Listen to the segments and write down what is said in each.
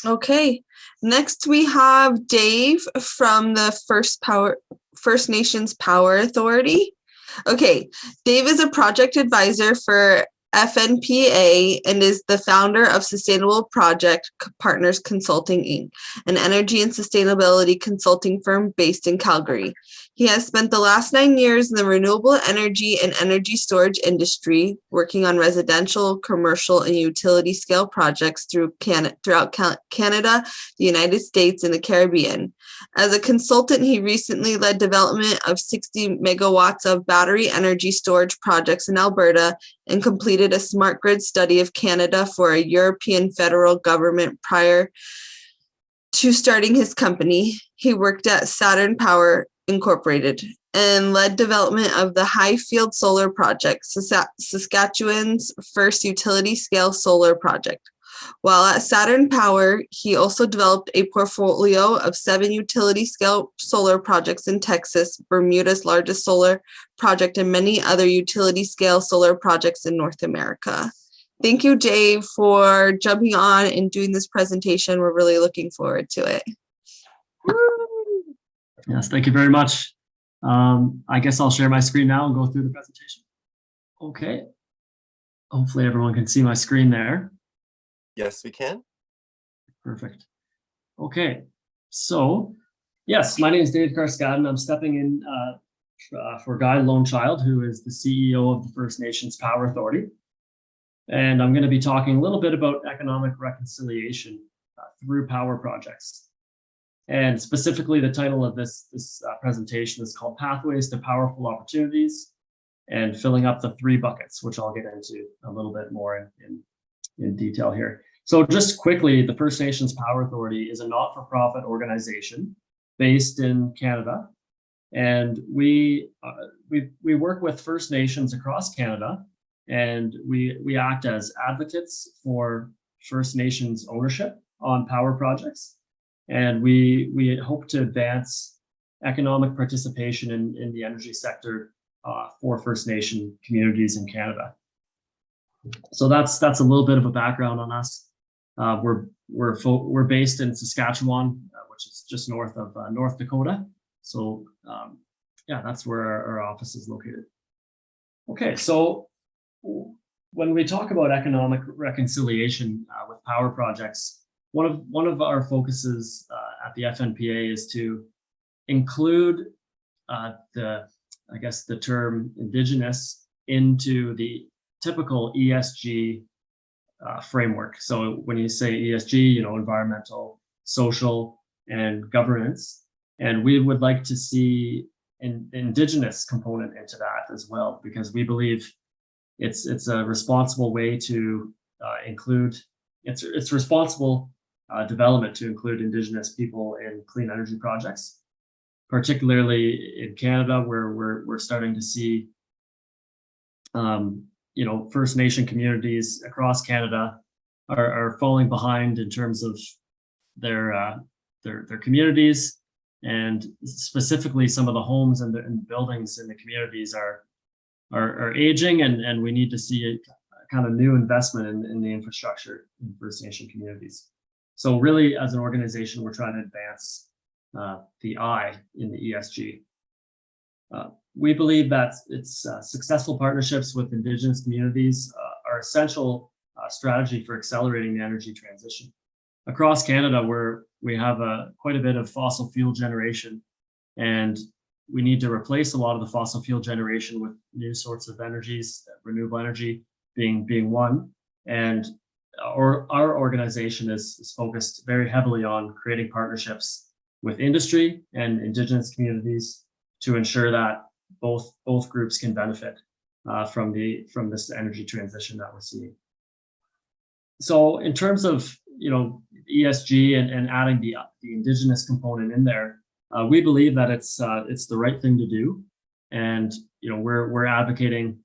Okay, next we have Dave from the First Nations Power Authority. Okay, Dave is a project advisor for FNPA and is the founder of Sustainable Project Partners Consulting Inc., an energy and sustainability consulting firm based in Calgary. He has spent the last 9 years in the renewable energy and energy storage industry, working on residential, commercial, and utility scale projects throughout Canada, the United States, and the Caribbean. As a consultant, he recently led development of 60 megawatts of battery energy storage projects in Alberta and completed a smart grid study of Canada for a European federal government prior to starting his company. He worked at Saturn Power Inc. and led development of the Highfield Solar Project, Saskatchewan's first utility-scale solar project. While at Saturn Power, he also developed a portfolio of 7 utility-scale solar projects in Texas, Bermuda's largest solar project, and many other utility-scale solar projects in North America. Thank you, Dave, for jumping on and doing this presentation. We're really looking forward to it. Yes, thank you very much. I guess I'll share my screen now and go through the presentation. Okay. Hopefully everyone can see my screen there. Yes, we can. Perfect. Okay. So, yes, my name is Dave Carscadden. I'm stepping in for Guy Lonechild, who is the CEO of the First Nations Power Authority. And I'm going to be talking a little bit about economic reconciliation through power projects. And specifically, the title of this presentation is called Pathways to Powerful Opportunities and Filling Up the 3 Buckets, which I'll get into a little bit more in detail here. So just quickly, the First Nations Power Authority is a not-for-profit organization based in Canada. And we work with First Nations across Canada, and we act as advocates for First Nations ownership on power projects. And we hope to advance economic participation in the energy sector for First Nation communities in Canada. So that's a little bit of a background on us. We're based in Saskatchewan, which is just north of North Dakota. So yeah, that's where our office is located. Okay, so when we talk about economic reconciliation with power projects, one of our focuses at the FNPA is to include the term Indigenous into the typical ESG framework. So when you say ESG, environmental, social, and governance, and we would like to see an Indigenous component into that as well, because we believe it's a responsible way to include, it's responsible development to include Indigenous people in clean energy projects, particularly in Canada, where we're starting to see, First Nation communities across Canada are falling behind in terms of their communities, and specifically some of the homes and the buildings in the communities are aging, and we need to see a kind of new investment in the infrastructure in First Nation communities. So really, as an organization, we're trying to advance the I in the ESG. We believe that successful partnerships with Indigenous communities are essential strategy for accelerating the energy transition. Across Canada, where we have quite a bit of fossil fuel generation, and we need to replace a lot of the fossil fuel generation with new sorts of energies, renewable energy being one. And our organization is focused very heavily on creating partnerships with industry and Indigenous communities to ensure that both groups can benefit from this energy transition that we're seeing. So in terms of ESG and adding the Indigenous component in there, we believe that it's the right thing to do, and we're advocating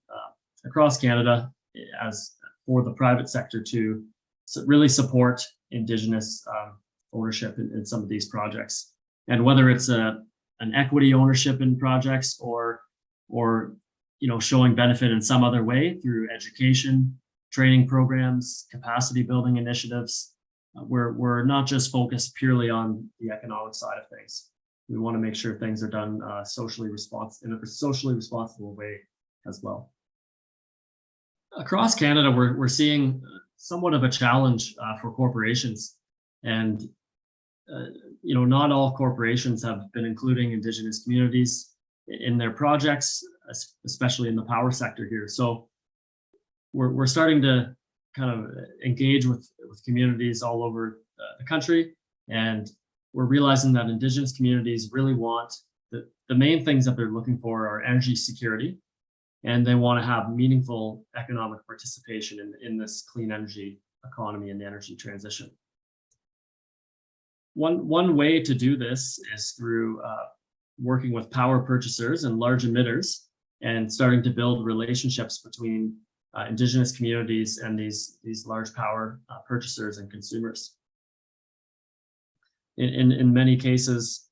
across Canada as for the private sector to really support Indigenous ownership in some of these projects, and whether it's an equity ownership in projects or showing benefit in some other way through education, training programs, capacity building initiatives, we're not just focused purely on the economic side of things. We want to make sure things are done in a socially responsible way as well. Across Canada, we're seeing somewhat of a challenge for corporations, and not all corporations have been including Indigenous communities in their projects, especially in the power sector here. So we're starting to kind of engage with communities all over the country, and we're realizing that Indigenous communities really want the main things that they're looking for are energy security, and they want to have meaningful economic participation in this clean energy economy and the energy transition. One way to do this is through working with power purchasers and large emitters and starting to build relationships between Indigenous communities and these large power purchasers and consumers. In many cases,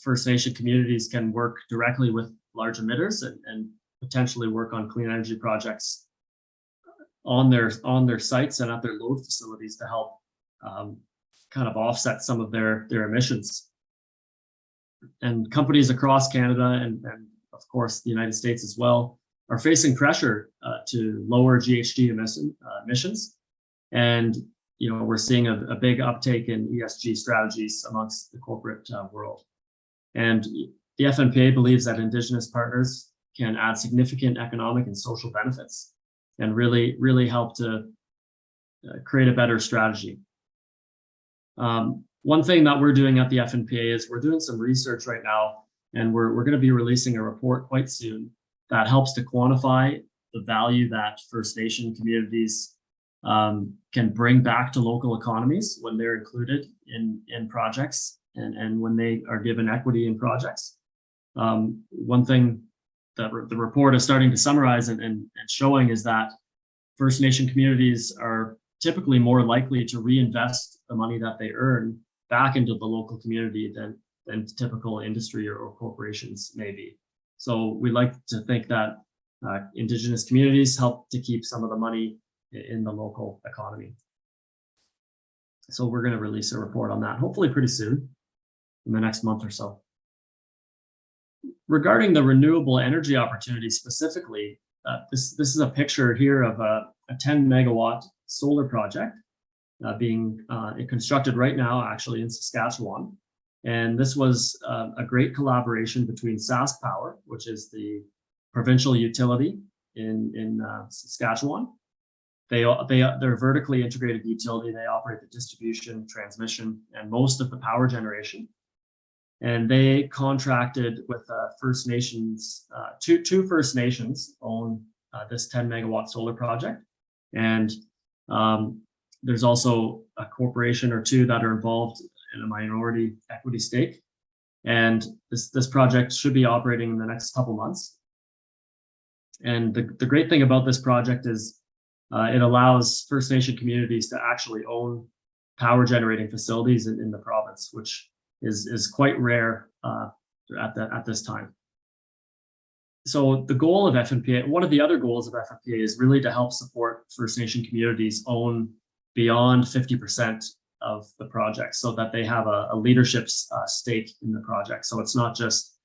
First Nation communities can work directly with large emitters and potentially work on clean energy projects on their sites and at their load facilities to help kind of offset some of their emissions. And companies across Canada and of course the United States as well are facing pressure to lower GHG emissions. And we're seeing a big uptake in ESG strategies amongst the corporate world. And the FNPA believes that Indigenous partners can add significant economic and social benefits and really help to create a better strategy. One thing that we're doing at the FNPA is we're doing some research right now, and we're going to be releasing a report quite soon that helps to quantify the value that First Nation communities can bring back to local economies when they're included in projects and when they are given equity in projects. One thing that the report is starting to summarize and showing is that First Nation communities are typically more likely to reinvest the money that they earn back into the local community than typical industry or corporations may be. So we like to think that Indigenous communities help to keep some of the money in the local economy. So we're going to release a report on that, hopefully pretty soon, in the next month or so. Regarding the renewable energy opportunity specifically, this is a picture here of a 10 megawatt solar project being constructed right now, actually in Saskatchewan. And this was a great collaboration between Sask Power, which is the provincial utility in Saskatchewan. They're a vertically integrated utility. They operate the distribution, transmission, and most of the power generation. And they contracted with First Nations, two First Nations own this 10 megawatt solar project. And there's also a corporation or two that are involved in a minority equity stake. And this project should be operating in the next couple months. And the great thing about this project is it allows First Nation communities to actually own power generating facilities in the province, which is quite rare at this time. So the goal of FNPA, one of the other goals of FNPA is really to help support First Nation communities own beyond 50% of the project so that they have a leadership stake in the project. So it's not just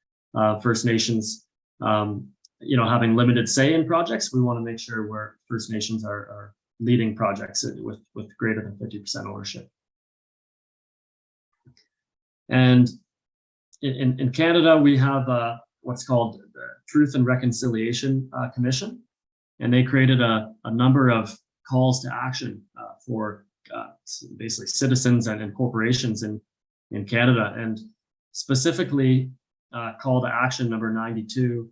First Nations having limited say in projects. We want to make sure where First Nations are leading projects with greater than 50% ownership. And in Canada, we have what's called the Truth and Reconciliation Commission, and they created a number of calls to action for basically citizens and corporations in Canada, and specifically call to action number 92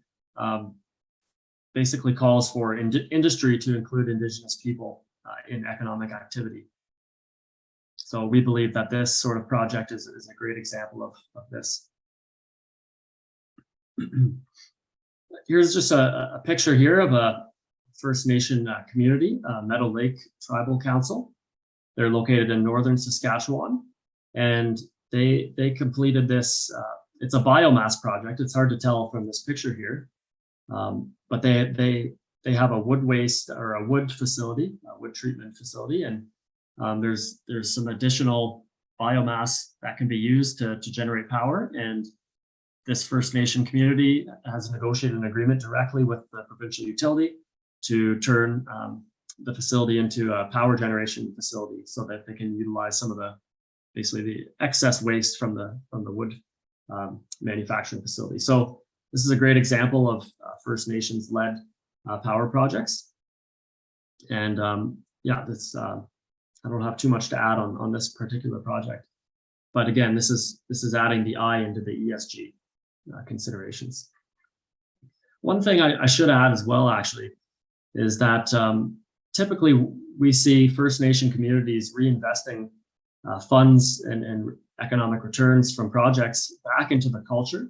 basically calls for industry to include Indigenous people in economic activity. So we believe that this sort of project is a great example of this. Here's just a picture here of a First Nation community, Meadow Lake Tribal Council. They're located in northern Saskatchewan, and they completed this. It's a biomass project. It's hard to tell from this picture here, but they have a wood waste or a wood facility, a wood treatment facility, and There's some additional biomass that can be used to generate power, and this First Nation community has negotiated an agreement directly with the provincial utility to turn the facility into a power generation facility so that they can utilize some of basically the excess waste from the wood manufacturing facility. So this is a great example of First Nations led power projects. And yeah, this I don't have too much to add on this particular project, but again, this is adding the I into the ESG considerations. One thing I should add as well, actually, is that typically we see First Nation communities reinvesting funds and economic returns from projects back into the culture,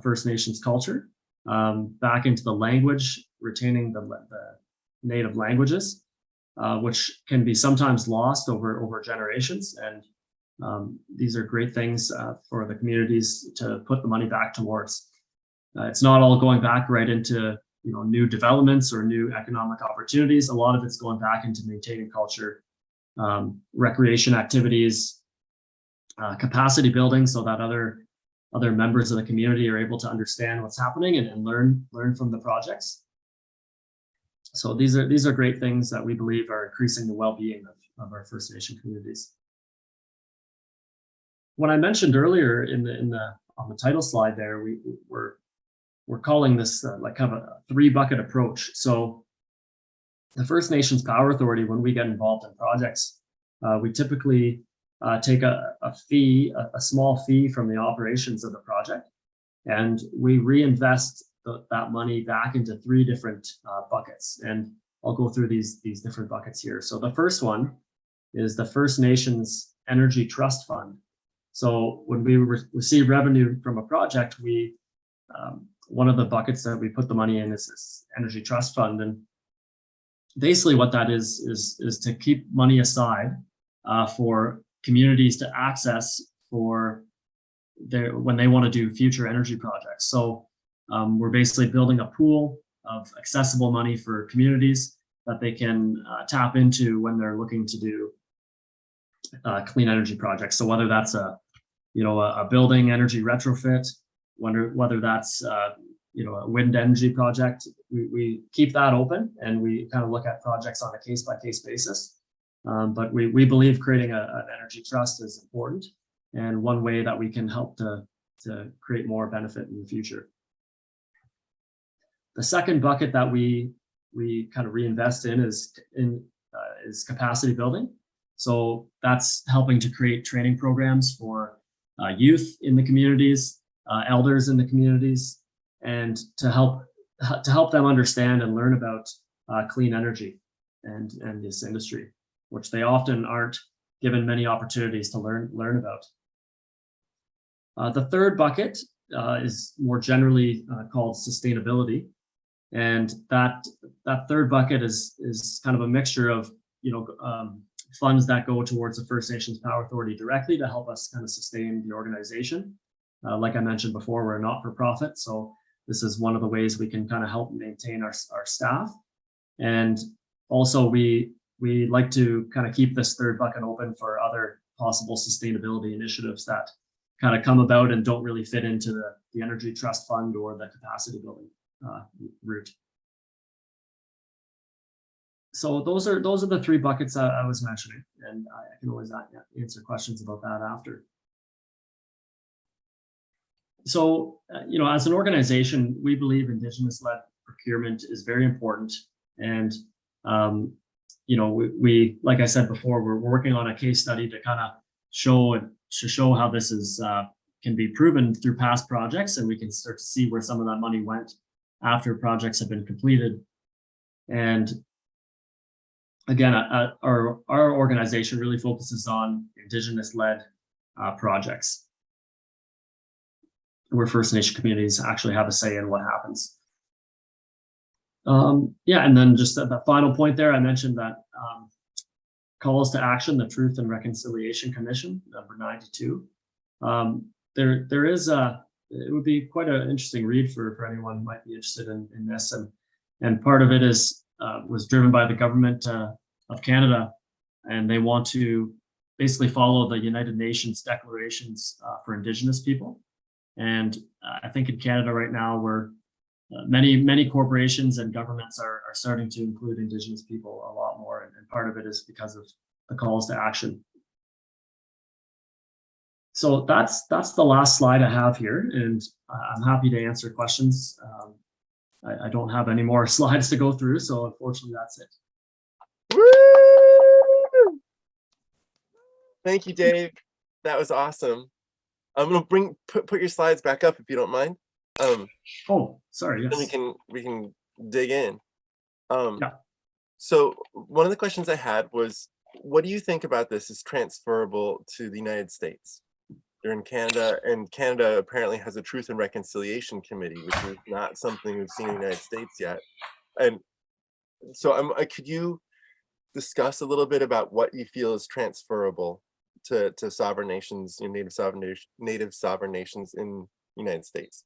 First Nations culture, back into the language, retaining the native languages, which can be sometimes lost over generations. And these are great things for the communities to put the money back towards. It's not all going back right into new developments or new economic opportunities. A lot of it's going back into maintaining culture, recreation activities, capacity building, so that other members of the community are able to understand what's happening and learn from the projects. So these are great things that we believe are increasing the well-being of our First Nation communities. When I mentioned earlier on the title slide there, we're calling this like kind of a 3-bucket approach. So the First Nations Power Authority, when we get involved in projects, we typically take a small fee from the operations of the project, and we reinvest that money back into 3 different buckets. And I'll go through these different buckets here. So the first one is the First Nations Energy Trust Fund. So when we receive revenue from a project, one of the buckets that we put the money in is this Energy Trust Fund. And basically what that is to keep money aside for communities to access for when they want to do future energy projects. So we're basically building a pool of accessible money for communities that they can tap into when they're looking to do clean energy projects. So whether that's a building energy retrofit, whether that's a wind energy project, we keep that open, and we kind of look at projects on a case-by-case basis. But we believe creating an energy trust is important, and one way that we can help to create more benefit in the future. The second bucket that we kind of reinvest in is capacity building. So that's helping to create training programs for youth in the communities, elders in the communities, and to help them understand and learn about clean energy and this industry, which they often aren't given many opportunities to learn about. The third bucket is more generally called sustainability, and that third bucket is kind of a mixture of funds that go towards the First Nations Power Authority directly to help us kind of sustain the organization. Like I mentioned before, we're a not-for-profit, so this is one of the ways we can kind of help maintain our staff. And also we like to kind of keep this third bucket open for other possible sustainability initiatives that kind of come about and don't really fit into the Energy Trust Fund or the capacity building route. So those are the 3 buckets I was mentioning, and I can always answer questions about that after. So, as an organization, we believe Indigenous-led procurement is very important. And, we, like I said before, we're working on a case study to kind of show how this can be proven through past projects, and we can start to see where some of that money went after projects have been completed. And again, our organization really focuses on Indigenous-led projects, where First Nation communities actually have a say in what happens. And then just at the final point there, I mentioned that calls to action, the Truth and Reconciliation Commission, number 92. There is it would be quite an interesting read for anyone who might be interested in this, and part of it was driven by the government of Canada and they want to basically follow the United Nations declarations for Indigenous people. And I think in Canada right now, we're many corporations and governments are starting to include Indigenous people a lot more, and part of it is because of the calls to action. So that's the last slide I have here, and I'm happy to answer questions. I don't have any more slides to go through, so unfortunately that's it. Woo! Thank you, Dave. That was awesome. I'm gonna put your slides back up if you don't mind. Oh, sorry. Yes. Then we can dig in. Yeah. So one of the questions I had was, what do you think about this is transferable to the United States? You're in Canada, and Canada apparently has a Truth and Reconciliation Committee, which is not something we've seen in the United States yet. And so could you discuss a little bit about what you feel is transferable to sovereign nations, native sovereign nations in the United States?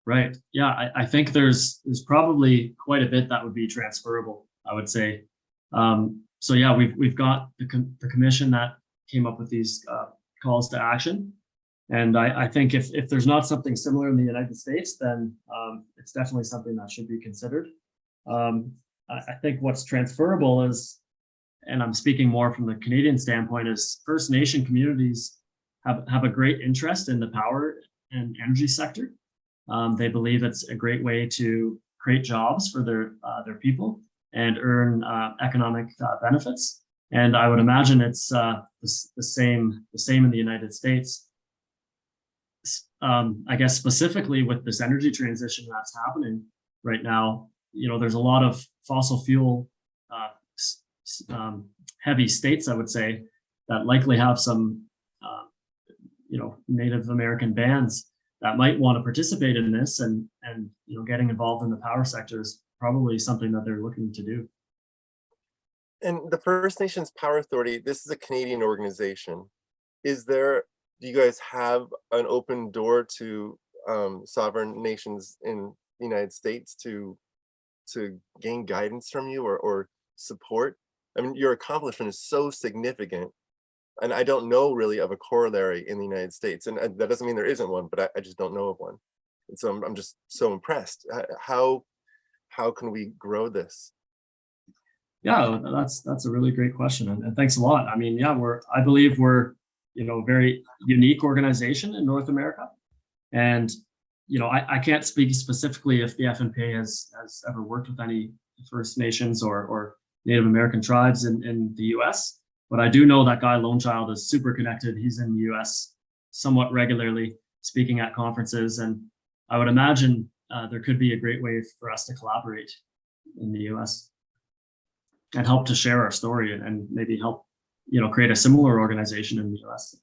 Right. Yeah, I think there's probably quite a bit that would be transferable, I would say. So yeah, we've got the commission that came up with these calls to action, and I think if there's not something similar in the United States, then it's definitely something that should be considered. I think what's transferable is, and I'm speaking more from the Canadian standpoint, is First Nation communities have a great interest in the power and energy sector. They believe it's a great way to create jobs for their people and earn economic benefits. And I would imagine it's the same in the United States. I guess specifically with this energy transition that's happening right now, there's a lot of fossil fuel heavy states, I would say, that likely have some Native American bands that might want to participate in this, and getting involved in the power sector is probably something that they're looking to do. And the First Nations Power Authority, this is a Canadian organization. Do you guys have an open door to sovereign nations in the United States to gain guidance from you or support? I mean, your accomplishment is so significant, and I don't know really of a corollary in the United States. And that doesn't mean there isn't one, but I just don't know of one. And so I'm just so impressed. How can we grow this? Yeah, that's a really great question, and thanks a lot. I mean, yeah, I believe we're a very unique organization in North America, and I can't speak specifically if the FNPA has ever worked with any First Nations or Native American tribes in the U.S., but I do know that Guy Lonechild is super connected. He's in the U.S. somewhat regularly, speaking at conferences, and I would imagine there could be a great way for us to collaborate in the U.S. and help to share our story and maybe help, create a similar organization in the US.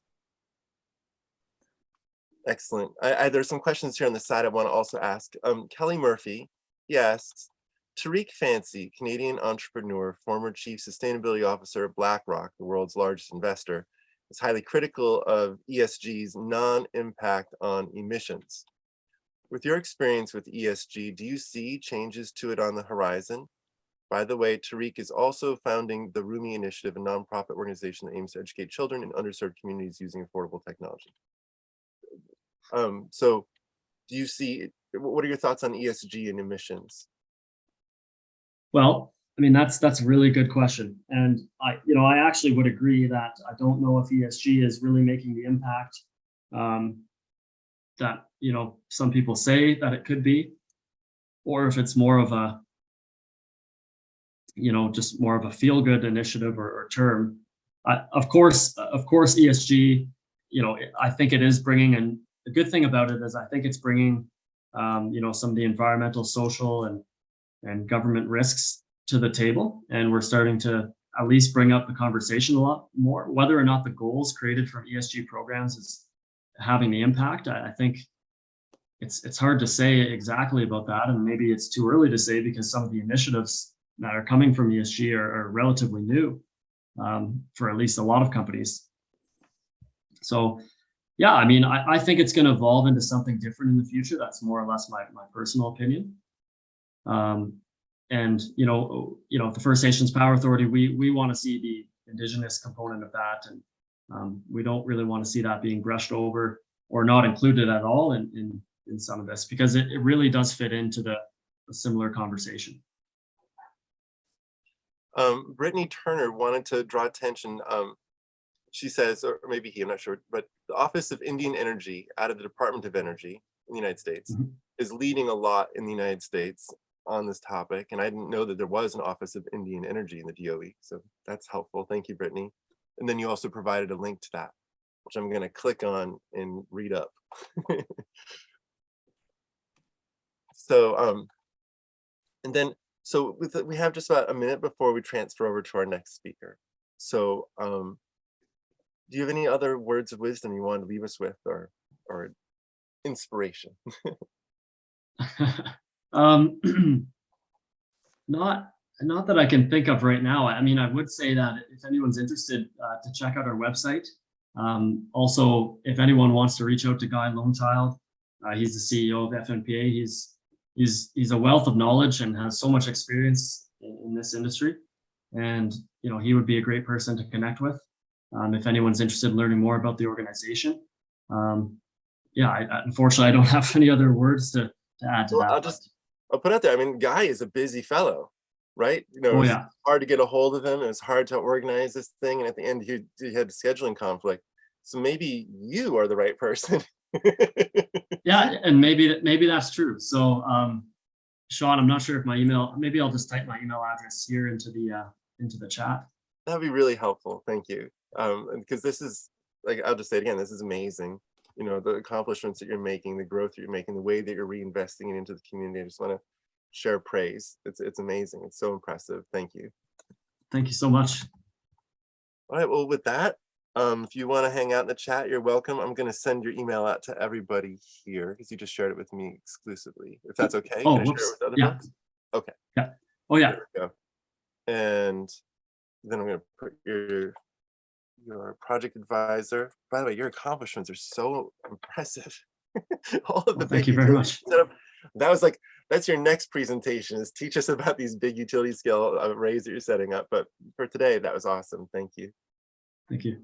Excellent. There's some questions here on the side I want to also ask. Kelly Murphy, he asks, Tariq Fancy, Canadian entrepreneur, former chief sustainability officer at BlackRock, the world's largest investor, is highly critical of ESG's non-impact on emissions. With your experience with ESG, do you see changes to it on the horizon? By the way, Tariq is also founding the Rumi Initiative, a nonprofit organization that aims to educate children in underserved communities using affordable technology. So do you see, what are your thoughts on ESG and emissions? Well, I mean, that's a really good question. And I actually would agree that I don't know if ESG is really making the impact that, some people say that it could be, or if it's more of a, just more of a feel-good initiative or term. Of course, ESG, I think it is bringing, and the good thing about it is I think it's bringing, some of the environmental, social, and government risks to the table. And we're starting to at least bring up the conversation a lot more. Whether or not the goals created from ESG programs is having the impact, I think it's hard to say exactly about that. And maybe it's too early to say because some of the initiatives that are coming from ESG are relatively new for at least a lot of companies. So yeah, I mean, I think it's going to evolve into something different in the future. That's more or less my personal opinion. and the First Nations Power Authority, we want to see the Indigenous component of that, and we don't really want to see that being brushed over or not included at all in some of this, because it really does fit into the similar conversation. Brittany Turner wanted to draw attention. She says, or maybe he, I'm not sure, but the Office of Indian Energy out of the Department of Energy in the United States is leading a lot in the United States on this topic. And I didn't know that there was an Office of Indian Energy in the DOE. So that's helpful. Thank you, Brittany. And then you also provided a link to that, which I'm going to click on and read up. So, and then, so we have just about a minute before we transfer over to our next speaker. So, do you have any other words of wisdom you want to leave us with, or inspiration? Not that I can think of right now. I mean, I would say that if anyone's interested, to check out our website. Also, if anyone wants to reach out to Guy Lonechild, he's the CEO of FNPA. He's a wealth of knowledge and has so much experience in this industry, and he would be a great person to connect with if anyone's interested in learning more about the organization. Unfortunately, I don't have any other words to add to that. I'll put out there. I mean, Guy is a busy fellow, right? It's hard to get a hold of him. It's hard to organize this thing, and at the end, he had a scheduling conflict. So maybe you are the right person. Yeah, and maybe that's true. So, Sean, I'm not sure if my email. Maybe I'll just type my email address here into the chat. That'd be really helpful. Thank you. Because this is, like, I'll just say it again, this is amazing. The accomplishments that you're making, the growth that you're making, the way that you're reinvesting it into the community. I just want to share praise. It's amazing. It's so impressive. Thank you. Thank you so much. All right. Well, with that, if you want to hang out in the chat, you're welcome. I'm going to send your email out to everybody here because you just shared it with me exclusively. If that's okay. Oh, can I share it with other folks? Okay. Yeah. Oh, yeah. There we go. And then I'm going to put your project advisor. By the way, your accomplishments are so impressive. All of the thank you very much. Setup. That was that's your next presentation, is teach us about these big utility scale arrays that you're setting up. But for today, that was awesome. Thank you. Thank you.